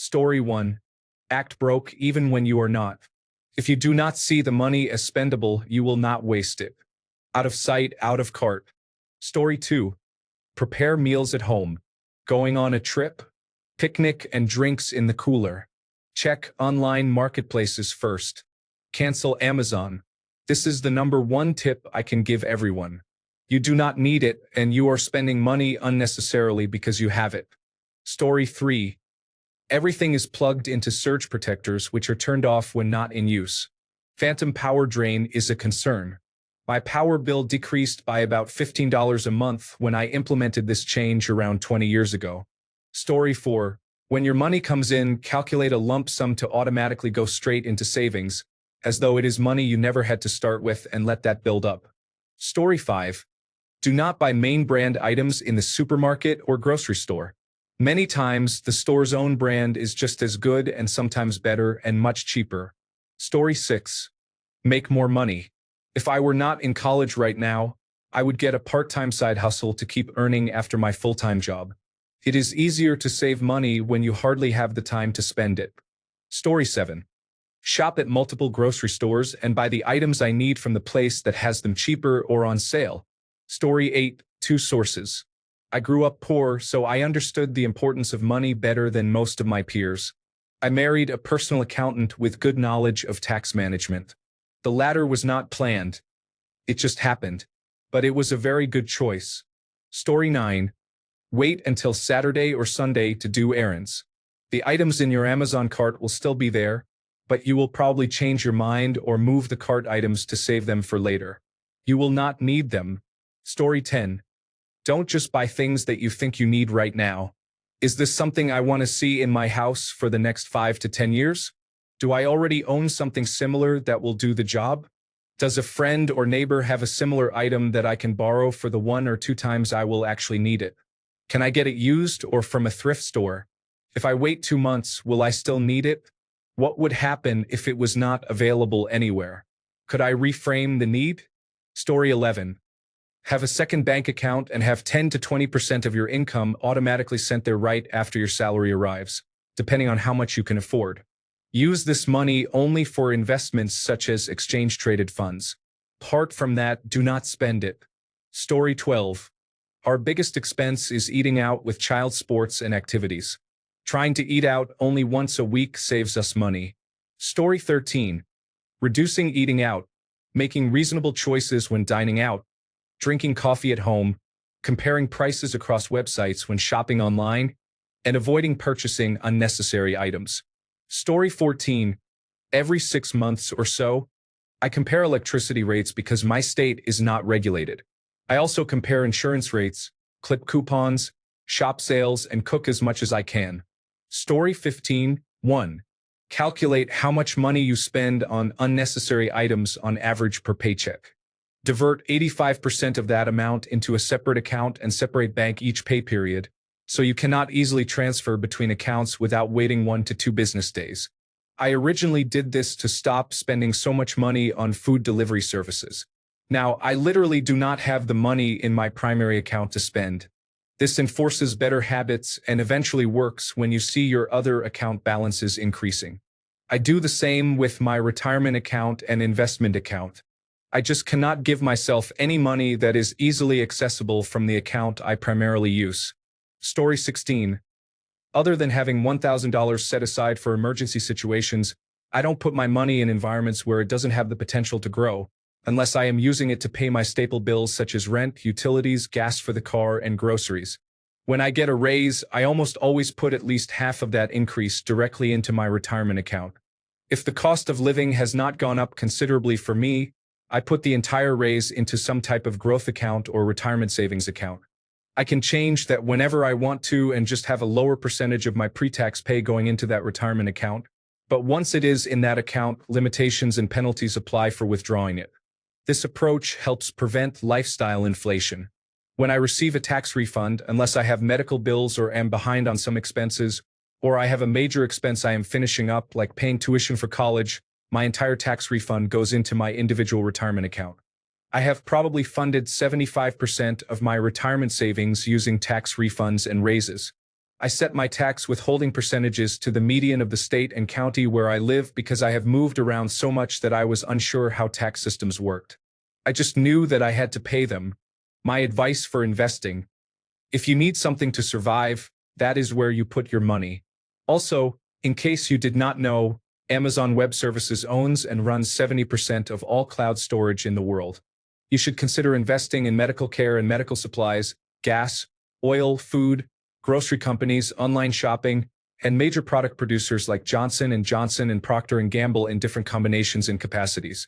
Story 1. Act broke even when you are not. If you do not see the money as spendable, you will not waste it. Out of sight, out of cart. Story 2. Prepare meals at home. Going on a trip? Picnic and drinks in the cooler. Check online marketplaces first. Cancel Amazon. This is the #1 tip I can give everyone. You do not need it, and you are spending money unnecessarily because you have it. Story 3. Everything is plugged into surge protectors, which are turned off when not in use. Phantom power drain is a concern. My power bill decreased by about $15 a month when I implemented this change around 20 years ago. Story 4. When your money comes in, calculate a lump sum to automatically go straight into savings, as though it is money you never had to start with, and let that build up. Story 5. Do not buy main brand items in the supermarket or grocery store. Many times, the store's own brand is just as good and sometimes better and much cheaper. Story 6. Make more money. If I were not in college right now, I would get a part-time side hustle to keep earning after my full-time job. It is easier to save money when you hardly have the time to spend it. Story 7. Shop at multiple grocery stores and buy the items I need from the place that has them cheaper or on sale. Story 8. 2 sources. I grew up poor, so I understood the importance of money better than most of my peers. I married a personal accountant with good knowledge of tax management. The latter was not planned. It just happened. But it was a very good choice. Story 9. Wait until Saturday or Sunday to do errands. The items in your Amazon cart will still be there, but you will probably change your mind or move the cart items to save them for later. You will not need them. Story 10. Don't just buy things that you think you need right now. Is this something I want to see in my house for the next 5 to 10 years? Do I already own something similar that will do the job? Does a friend or neighbor have a similar item that I can borrow for the 1 or 2 times I will actually need it? Can I get it used or from a thrift store? If I wait 2 months, will I still need it? What would happen if it was not available anywhere? Could I reframe the need? Story 11. Have a second bank account and have 10 to 20% of your income automatically sent there right after your salary arrives, depending on how much you can afford. Use this money only for investments such as exchange-traded funds. Apart from that, do not spend it. Story 12. Our biggest expense is eating out with child sports and activities. Trying to eat out only once a week saves us money. Story 13. Reducing eating out. Making reasonable choices when dining out. Drinking coffee at home. Comparing prices across websites when shopping online. And avoiding purchasing unnecessary items. Story 14. Every 6 months or so, I compare electricity rates because my state is not regulated. I also compare insurance rates, clip coupons, shop sales, and cook as much as I can. Story 15. 1. Calculate how much money you spend on unnecessary items on average per paycheck. Divert 85% of that amount into a separate account and separate bank each pay period, so you cannot easily transfer between accounts without waiting 1 to 2 business days. I originally did this to stop spending so much money on food delivery services. Now, I literally do not have the money in my primary account to spend. This enforces better habits and eventually works when you see your other account balances increasing. I do the same with my retirement account and investment account. I just cannot give myself any money that is easily accessible from the account I primarily use. Story 16. Other than having $1,000 set aside for emergency situations, I don't put my money in environments where it doesn't have the potential to grow, unless I am using it to pay my staple bills such as rent, utilities, gas for the car, and groceries. When I get a raise, I almost always put at least half of that increase directly into my retirement account. If the cost of living has not gone up considerably for me, I put the entire raise into some type of growth account or retirement savings account. I can change that whenever I want to and just have a lower percentage of my pre-tax pay going into that retirement account. But once it is in that account, limitations and penalties apply for withdrawing it. This approach helps prevent lifestyle inflation. When I receive a tax refund, unless I have medical bills or am behind on some expenses, or I have a major expense I am finishing up, like paying tuition for college, my entire tax refund goes into my individual retirement account. I have probably funded 75% of my retirement savings using tax refunds and raises. I set my tax withholding percentages to the median of the state and county where I live because I have moved around so much that I was unsure how tax systems worked. I just knew that I had to pay them. My advice for investing: if you need something to survive, that is where you put your money. Also, in case you did not know, Amazon Web Services owns and runs 70% of all cloud storage in the world. You should consider investing in medical care and medical supplies, gas, oil, food, grocery companies, online shopping, and major product producers like Johnson & Johnson and Procter & Gamble in different combinations and capacities.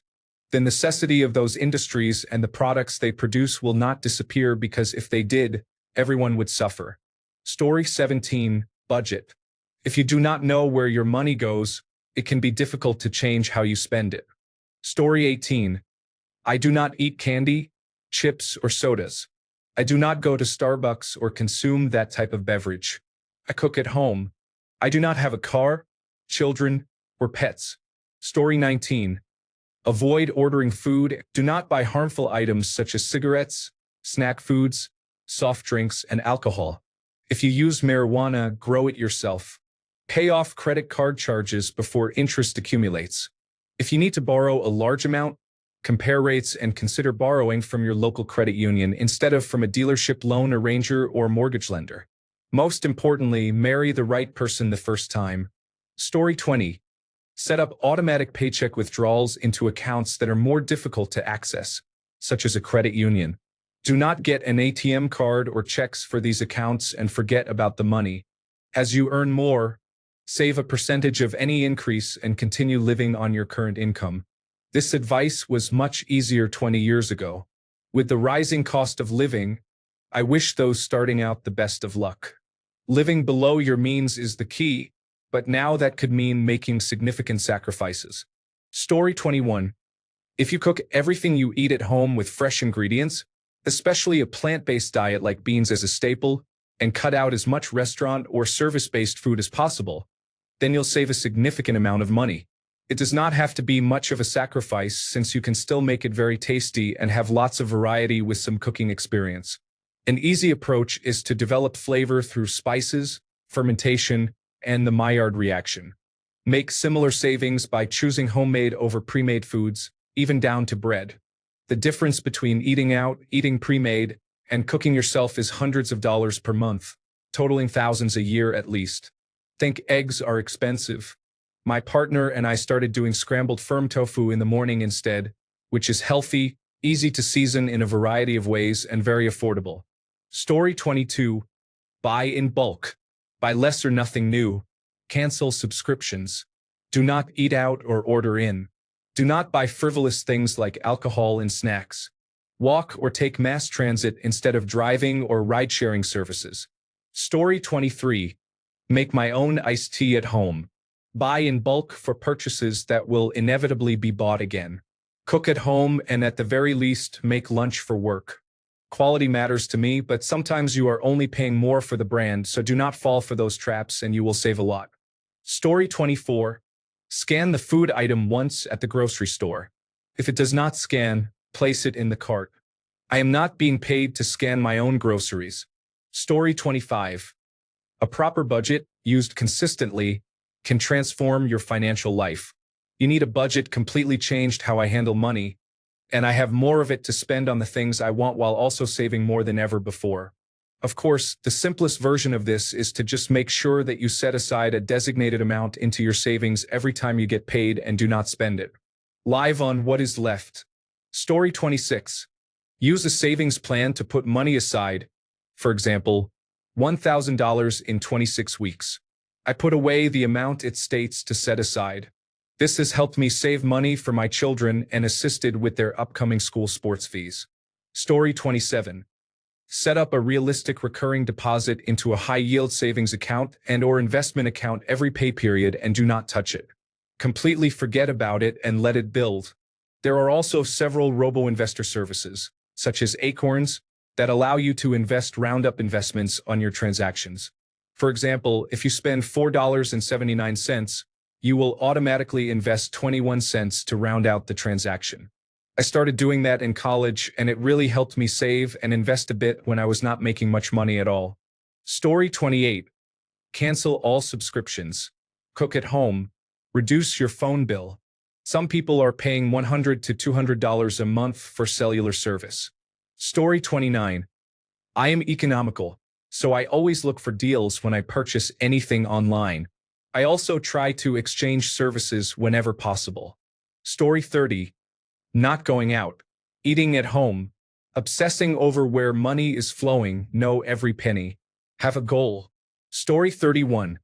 The necessity of those industries and the products they produce will not disappear because if they did, everyone would suffer. Story 17, Budget. If you do not know where your money goes, it can be difficult to change how you spend it. Story 18. I do not eat candy, chips, or sodas. I do not go to Starbucks or consume that type of beverage. I cook at home. I do not have a car, children, or pets. Story 19. Avoid ordering food. Do not buy harmful items such as cigarettes, snack foods, soft drinks, and alcohol. If you use marijuana, grow it yourself. Pay off credit card charges before interest accumulates. If you need to borrow a large amount, compare rates and consider borrowing from your local credit union instead of from a dealership loan arranger or mortgage lender. Most importantly, marry the right person the first time. Story 20. Set up automatic paycheck withdrawals into accounts that are more difficult to access, such as a credit union. Do not get an ATM card or checks for these accounts and forget about the money. As you earn more, save a percentage of any increase and continue living on your current income. This advice was much easier 20 years ago. With the rising cost of living, I wish those starting out the best of luck. Living below your means is the key, but now that could mean making significant sacrifices. Story 21. If you cook everything you eat at home with fresh ingredients, especially a plant-based diet like beans as a staple, and cut out as much restaurant or service-based food as possible, then you'll save a significant amount of money. It does not have to be much of a sacrifice since you can still make it very tasty and have lots of variety with some cooking experience. An easy approach is to develop flavor through spices, fermentation, and the Maillard reaction. Make similar savings by choosing homemade over pre-made foods, even down to bread. The difference between eating out, eating pre-made, and cooking yourself is hundreds of dollars per month, totaling thousands a year at least. Think eggs are expensive. My partner and I started doing scrambled firm tofu in the morning instead, which is healthy, easy to season in a variety of ways, and very affordable. Story 22. Buy in bulk. Buy less or nothing new. Cancel subscriptions. Do not eat out or order in. Do not buy frivolous things like alcohol and snacks. Walk or take mass transit instead of driving or ride-sharing services. Story 23. Make my own iced tea at home. Buy in bulk for purchases that will inevitably be bought again. Cook at home and at the very least make lunch for work. Quality matters to me, but sometimes you are only paying more for the brand, so do not fall for those traps and you will save a lot. Story 24. Scan the food item once at the grocery store. If it does not scan, place it in the cart. I am not being paid to scan my own groceries. Story 25. A proper budget, used consistently, can transform your financial life. You need a budget completely changed how I handle money, and I have more of it to spend on the things I want while also saving more than ever before. Of course, the simplest version of this is to just make sure that you set aside a designated amount into your savings every time you get paid and do not spend it. Live on what is left. Story 26. Use a savings plan to put money aside. For example, $1,000 in 26 weeks. I put away the amount it states to set aside. This has helped me save money for my children and assisted with their upcoming school sports fees. Story 27. Set up a realistic recurring deposit into a high-yield savings account and/or investment account every pay period and do not touch it. Completely forget about it and let it build. There are also several robo-investor services, such as Acorns, that allow you to invest roundup investments on your transactions. For example, if you spend $4.79, you will automatically invest 21 cents to round out the transaction. I started doing that in college, and it really helped me save and invest a bit when I was not making much money at all. Story 28. Cancel all subscriptions. Cook at home. Reduce your phone bill. Some people are paying $100 to $200 a month for cellular service. Story 29. I am economical, so I always look for deals when I purchase anything online. I also try to exchange services whenever possible. Story 30. Not going out. Eating at home. Obsessing over where money is flowing, know every penny. Have a goal. Story 31.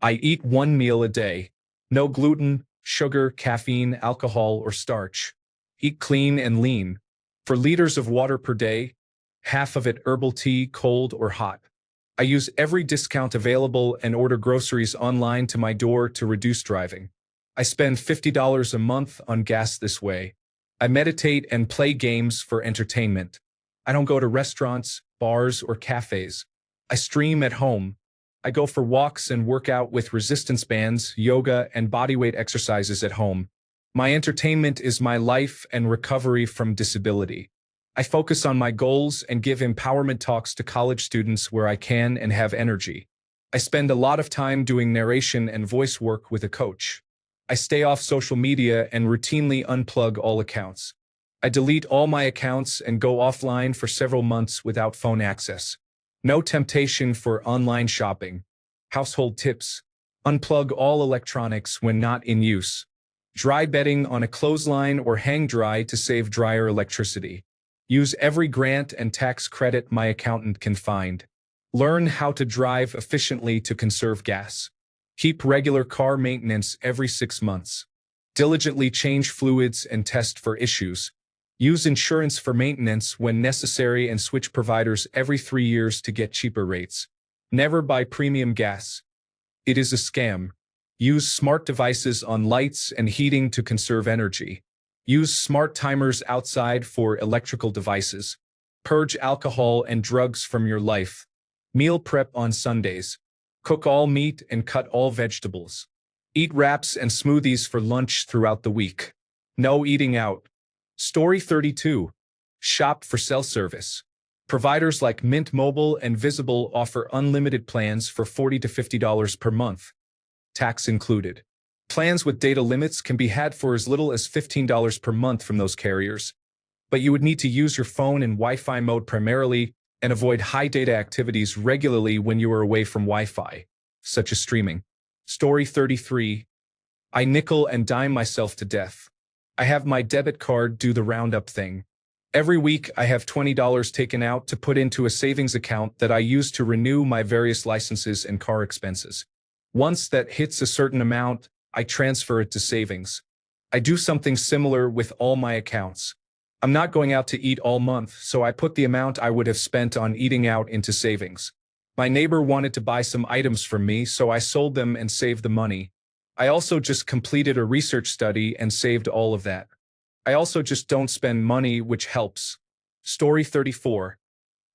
I eat one meal a day. No gluten, sugar, caffeine, alcohol, or starch. Eat clean and lean. 4 liters of water per day, half of it herbal tea, cold or hot. I use every discount available and order groceries online to my door to reduce driving. I spend $50 a month on gas this way. I meditate and play games for entertainment. I don't go to restaurants, bars, or cafes. I stream at home. I go for walks and work out with resistance bands, yoga, and bodyweight exercises at home. My entertainment is my life and recovery from disability. I focus on my goals and give empowerment talks to college students where I can and have energy. I spend a lot of time doing narration and voice work with a coach. I stay off social media and routinely unplug all accounts. I delete all my accounts and go offline for several months without phone access. No temptation for online shopping. Household tips. Unplug all electronics when not in use. Dry bedding on a clothesline or hang dry to save dryer electricity. Use every grant and tax credit my accountant can find. Learn how to drive efficiently to conserve gas. Keep regular car maintenance every 6 months. Diligently change fluids and test for issues. Use insurance for maintenance when necessary and switch providers every 3 years to get cheaper rates. Never buy premium gas. It is a scam. Use smart devices on lights and heating to conserve energy. Use smart timers outside for electrical devices. Purge alcohol and drugs from your life. Meal prep on Sundays. Cook all meat and cut all vegetables. Eat wraps and smoothies for lunch throughout the week. No eating out. Story 32. Shop for cell service. Providers like Mint Mobile and Visible offer unlimited plans for $40 to $50 per month. Tax included. Plans with data limits can be had for as little as $15 per month from those carriers. But you would need to use your phone in Wi-Fi mode primarily and avoid high data activities regularly when you are away from Wi-Fi, such as streaming. Story 33. I nickel and dime myself to death. I have my debit card do the roundup thing. Every week, I have $20 taken out to put into a savings account that I use to renew my various licenses and car expenses. Once that hits a certain amount, I transfer it to savings. I do something similar with all my accounts. I'm not going out to eat all month, so I put the amount I would have spent on eating out into savings. My neighbor wanted to buy some items from me, so I sold them and saved the money. I also just completed a research study and saved all of that. I also just don't spend money, which helps. Story 34.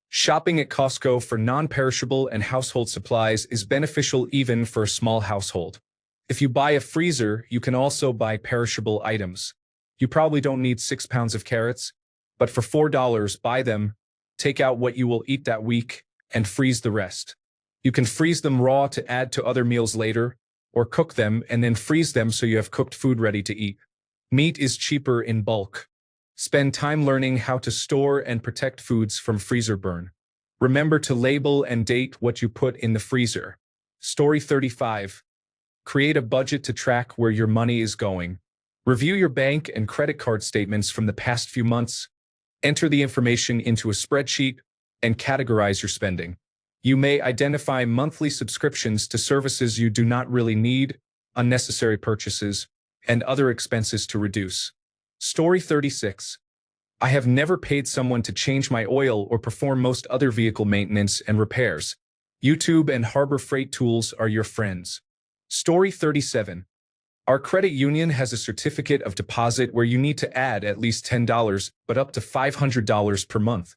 Shopping at Costco for non-perishable and household supplies is beneficial even for a small household. If you buy a freezer, you can also buy perishable items. You probably don't need 6 pounds of carrots, but for $4, buy them, take out what you will eat that week, and freeze the rest. You can freeze them raw to add to other meals later, or cook them and then freeze them so you have cooked food ready to eat. Meat is cheaper in bulk. Spend time learning how to store and protect foods from freezer burn. Remember to label and date what you put in the freezer. Story 35. Create a budget to track where your money is going. Review your bank and credit card statements from the past few months. Enter the information into a spreadsheet and categorize your spending. You may identify monthly subscriptions to services you do not really need, unnecessary purchases, and other expenses to reduce. Story 36. I have never paid someone to change my oil or perform most other vehicle maintenance and repairs. YouTube and Harbor Freight tools are your friends. Story 37. Our credit union has a certificate of deposit where you need to add at least $10, but up to $500 per month.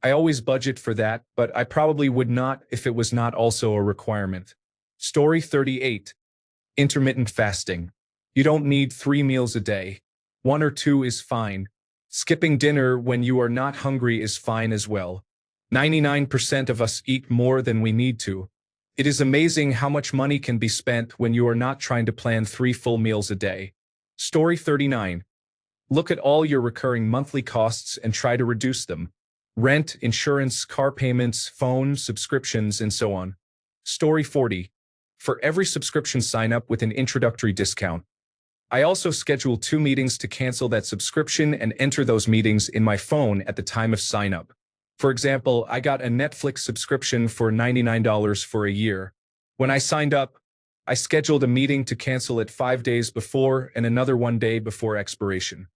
I always budget for that, but I probably would not if it was not also a requirement. Story 38. Intermittent fasting. You don't need 3 meals a day. 1 or 2 is fine. Skipping dinner when you are not hungry is fine as well. 99% of us eat more than we need to. It is amazing how much money can be spent when you are not trying to plan 3 full meals a day. Story 39. Look at all your recurring monthly costs and try to reduce them. Rent, insurance, car payments, phone, subscriptions, and so on. Story 40. For every subscription, sign up with an introductory discount. I also schedule 2 meetings to cancel that subscription and enter those meetings in my phone at the time of sign up. For example, I got a Netflix subscription for $99 for a year. When I signed up, I scheduled a meeting to cancel it 5 days before and another 1 day before expiration.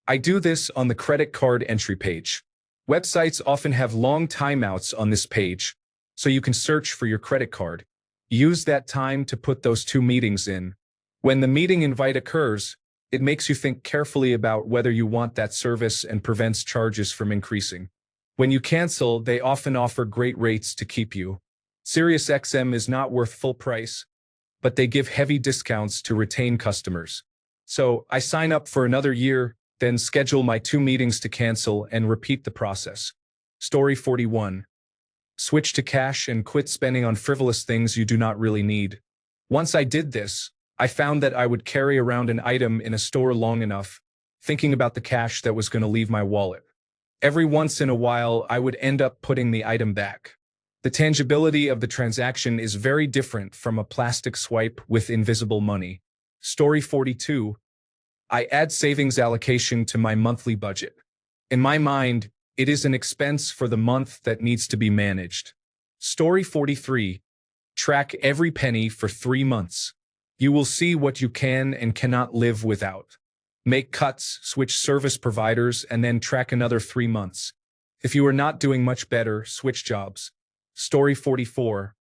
I do this on the credit card entry page. Websites often have long timeouts on this page, so you can search for your credit card. Use that time to put those 2 meetings in. When the meeting invite occurs, it makes you think carefully about whether you want that service and prevents charges from increasing. When you cancel, they often offer great rates to keep you. SiriusXM is not worth full price, but they give heavy discounts to retain customers. So I sign up for another year, then schedule my 2 meetings to cancel and repeat the process. Story 41. Switch to cash and quit spending on frivolous things you do not really need. Once I did this, I found that I would carry around an item in a store long enough, thinking about the cash that was going to leave my wallet. Every once in a while, I would end up putting the item back. The tangibility of the transaction is very different from a plastic swipe with invisible money. Story 42. I add savings allocation to my monthly budget. In my mind, it is an expense for the month that needs to be managed. Story 43. Track every penny for 3 months. You will see what you can and cannot live without. Make cuts, switch service providers, and then track another 3 months. If you are not doing much better, switch jobs. Story 44.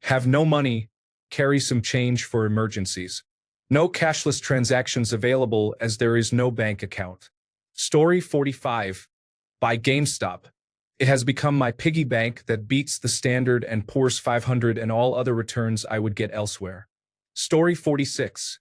Have no money, carry some change for emergencies. No cashless transactions available as there is no bank account. Story 45. Buy GameStop. It has become my piggy bank that beats the standard and pours 500 and all other returns I would get elsewhere. Story 46.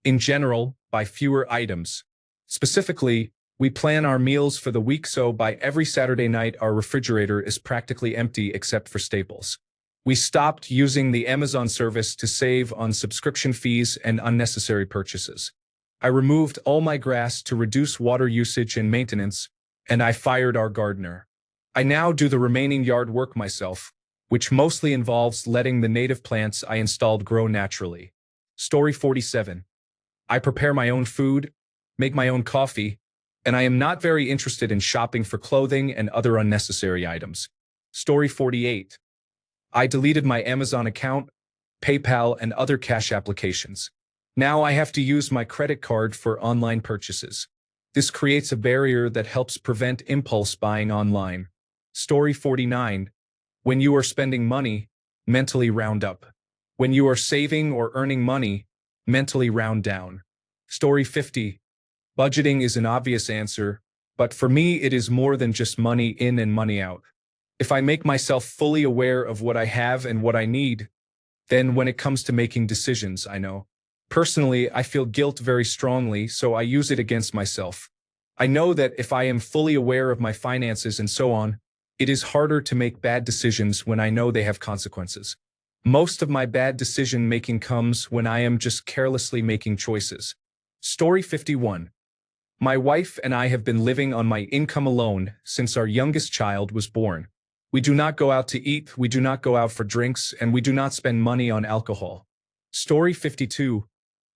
In general, buy fewer items. Specifically, we plan our meals for the week, so by every Saturday night our refrigerator is practically empty except for staples. We stopped using the Amazon service to save on subscription fees and unnecessary purchases. I removed all my grass to reduce water usage and maintenance, and I fired our gardener. I now do the remaining yard work myself, which mostly involves letting the native plants I installed grow naturally. Story 47. I prepare my own food, make my own coffee, and I am not very interested in shopping for clothing and other unnecessary items. Story 48. I deleted my Amazon account, PayPal, and other cash applications. Now I have to use my credit card for online purchases. This creates a barrier that helps prevent impulse buying online. Story 49. When you are spending money, mentally round up. When you are saving or earning money, mentally round down. Story 50. Budgeting is an obvious answer, but for me it is more than just money in and money out. If I make myself fully aware of what I have and what I need, then when it comes to making decisions, I know. Personally, I feel guilt very strongly, so I use it against myself. I know that if I am fully aware of my finances and so on, it is harder to make bad decisions when I know they have consequences. Most of my bad decision-making comes when I am just carelessly making choices. Story 51. My wife and I have been living on my income alone since our youngest child was born. We do not go out to eat, we do not go out for drinks, and we do not spend money on alcohol. Story 52.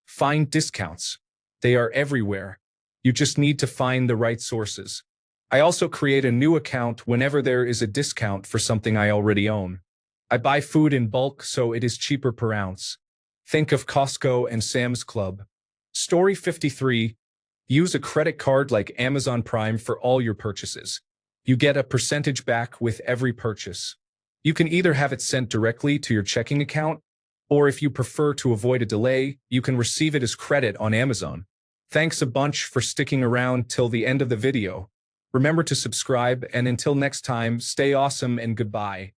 Find discounts. They are everywhere. You just need to find the right sources. I also create a new account whenever there is a discount for something I already own. I buy food in bulk so it is cheaper per ounce. Think of Costco and Sam's Club. Story 53. Use a credit card like Amazon Prime for all your purchases. You get a percentage back with every purchase. You can either have it sent directly to your checking account, or if you prefer to avoid a delay, you can receive it as credit on Amazon. Thanks a bunch for sticking around till the end of the video. Remember to subscribe, and until next time, stay awesome and goodbye.